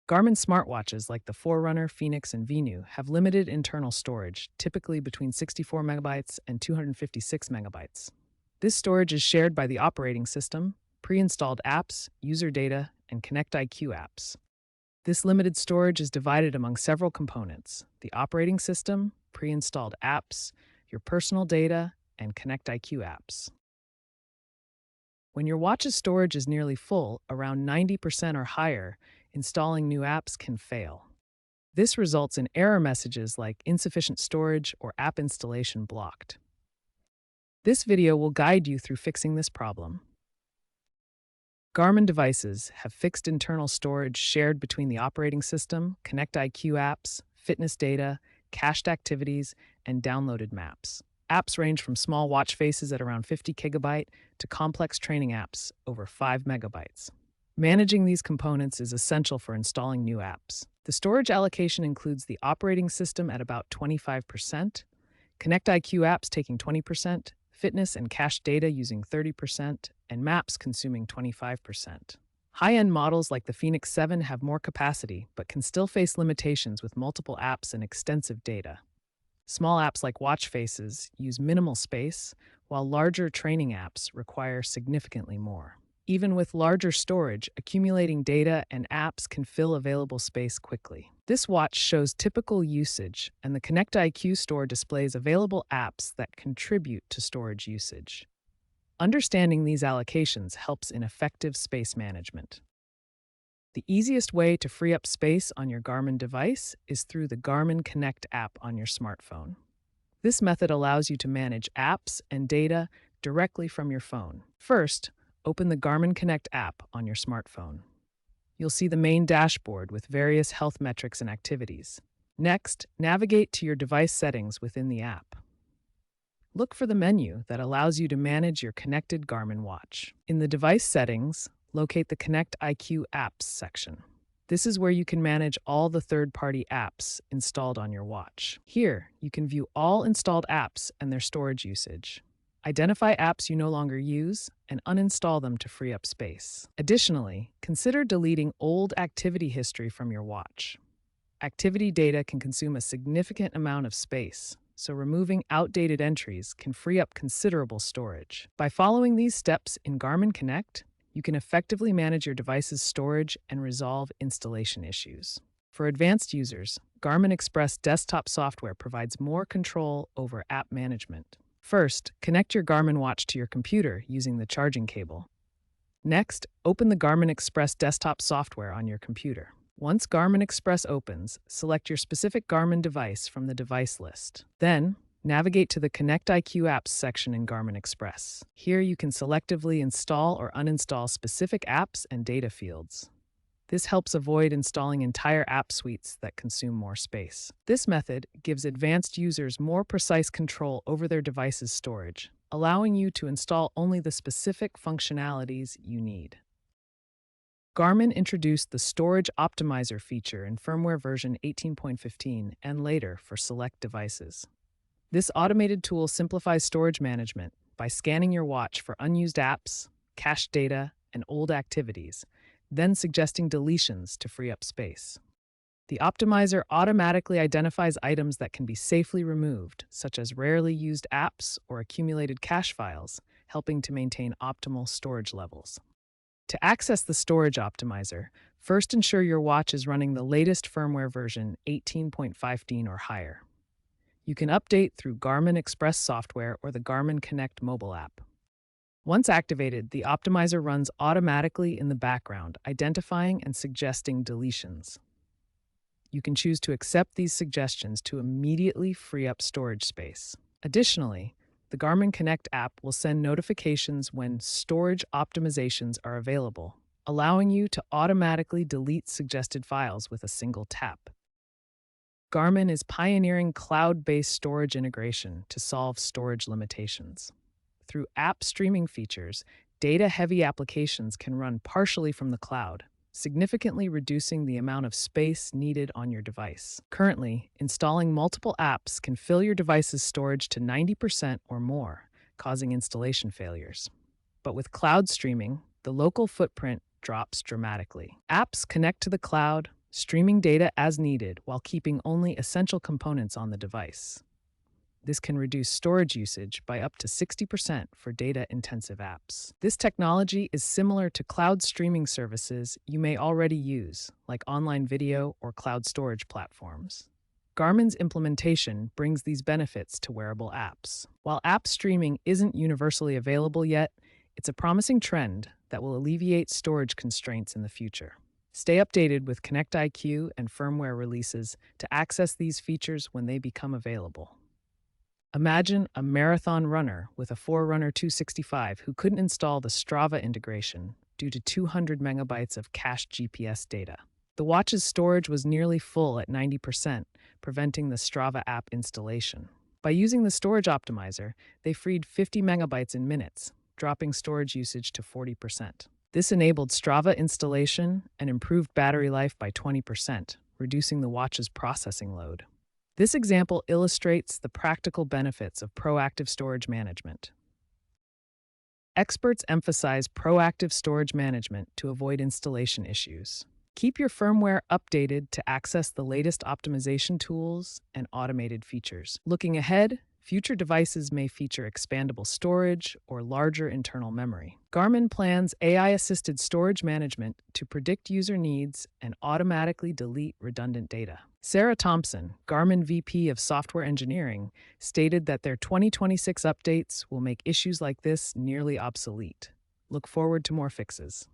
Garmin smartwatches like the Forerunner, Phoenix, and Venu have limited internal storage, typically between 64 megabytes and 256 megabytes. This storage is shared by the operating system, pre-installed apps, user data, and Connect IQ apps. This limited storage is divided among several components: the operating system, pre-installed apps, your personal data, and Connect IQ apps. When your watch's storage is nearly full, around 90% or higher, installing new apps can fail. This results in error messages like insufficient storage or app installation blocked. This video will guide you through fixing this problem. Garmin devices have fixed internal storage shared between the operating system, Connect IQ apps, fitness data, cached activities, and downloaded maps. Apps range from small watch faces at around 50 gigabyte to complex training apps over 5 megabytes. Managing these components is essential for installing new apps. The storage allocation includes the operating system at about 25%, Connect IQ apps taking 20%, fitness and cached data using 30%, and maps consuming 25%. High-end models like the Phoenix 7 have more capacity, but can still face limitations with multiple apps and extensive data. Small apps like watch faces use minimal space, while larger training apps require significantly more. Even with larger storage, accumulating data and apps can fill available space quickly. This watch shows typical usage, and the Connect IQ store displays available apps that contribute to storage usage. Understanding these allocations helps in effective space management. The easiest way to free up space on your Garmin device is through the Garmin Connect app on your smartphone. This method allows you to manage apps and data directly from your phone. First, open the Garmin Connect app on your smartphone. You'll see the main dashboard with various health metrics and activities. Next, navigate to your device settings within the app. Look for the menu that allows you to manage your connected Garmin watch. In the device settings, locate the Connect IQ apps section. This is where you can manage all the third-party apps installed on your watch. Here, you can view all installed apps and their storage usage. Identify apps you no longer use and uninstall them to free up space. Additionally, consider deleting old activity history from your watch. Activity data can consume a significant amount of space, so removing outdated entries can free up considerable storage. By following these steps in Garmin Connect, you can effectively manage your device's storage and resolve installation issues. For advanced users, Garmin Express desktop software provides more control over app management. First, connect your Garmin watch to your computer using the charging cable. Next, open the Garmin Express desktop software on your computer. Once Garmin Express opens, select your specific Garmin device from the device list. Then, navigate to the Connect IQ apps section in Garmin Express. Here you can selectively install or uninstall specific apps and data fields. This helps avoid installing entire app suites that consume more space. This method gives advanced users more precise control over their device's storage, allowing you to install only the specific functionalities you need. Garmin introduced the Storage Optimizer feature in firmware version 18.15 and later for select devices. This automated tool simplifies storage management by scanning your watch for unused apps, cached data, and old activities, then suggesting deletions to free up space. The optimizer automatically identifies items that can be safely removed, such as rarely used apps or accumulated cache files, helping to maintain optimal storage levels. To access the storage optimizer, first ensure your watch is running the latest firmware version 18.15 or higher. You can update through Garmin Express software or the Garmin Connect mobile app. Once activated, the optimizer runs automatically in the background, identifying and suggesting deletions. You can choose to accept these suggestions to immediately free up storage space. Additionally, the Garmin Connect app will send notifications when storage optimizations are available, allowing you to automatically delete suggested files with a single tap. Garmin is pioneering cloud-based storage integration to solve storage limitations. Through app streaming features, data-heavy applications can run partially from the cloud, significantly reducing the amount of space needed on your device. Currently, installing multiple apps can fill your device's storage to 90% or more, causing installation failures. But with cloud streaming, the local footprint drops dramatically. Apps connect to the cloud, streaming data as needed while keeping only essential components on the device. This can reduce storage usage by up to 60% for data-intensive apps. This technology is similar to cloud streaming services you may already use, like online video or cloud storage platforms. Garmin's implementation brings these benefits to wearable apps. While app streaming isn't universally available yet, it's a promising trend that will alleviate storage constraints in the future. Stay updated with Connect IQ and firmware releases to access these features when they become available. Imagine a marathon runner with a Forerunner 265 who couldn't install the Strava integration due to 200 megabytes of cached GPS data. The watch's storage was nearly full at 90%, preventing the Strava app installation. By using the storage optimizer, they freed 50 megabytes in minutes, dropping storage usage to 40%. This enabled Strava installation and improved battery life by 20%, reducing the watch's processing load. This example illustrates the practical benefits of proactive storage management. Experts emphasize proactive storage management to avoid installation issues. Keep your firmware updated to access the latest optimization tools and automated features. Looking ahead, future devices may feature expandable storage or larger internal memory. Garmin plans AI-assisted storage management to predict user needs and automatically delete redundant data. Sarah Thompson, Garmin VP of Software Engineering, stated that their 2026 updates will make issues like this nearly obsolete. Look forward to more fixes.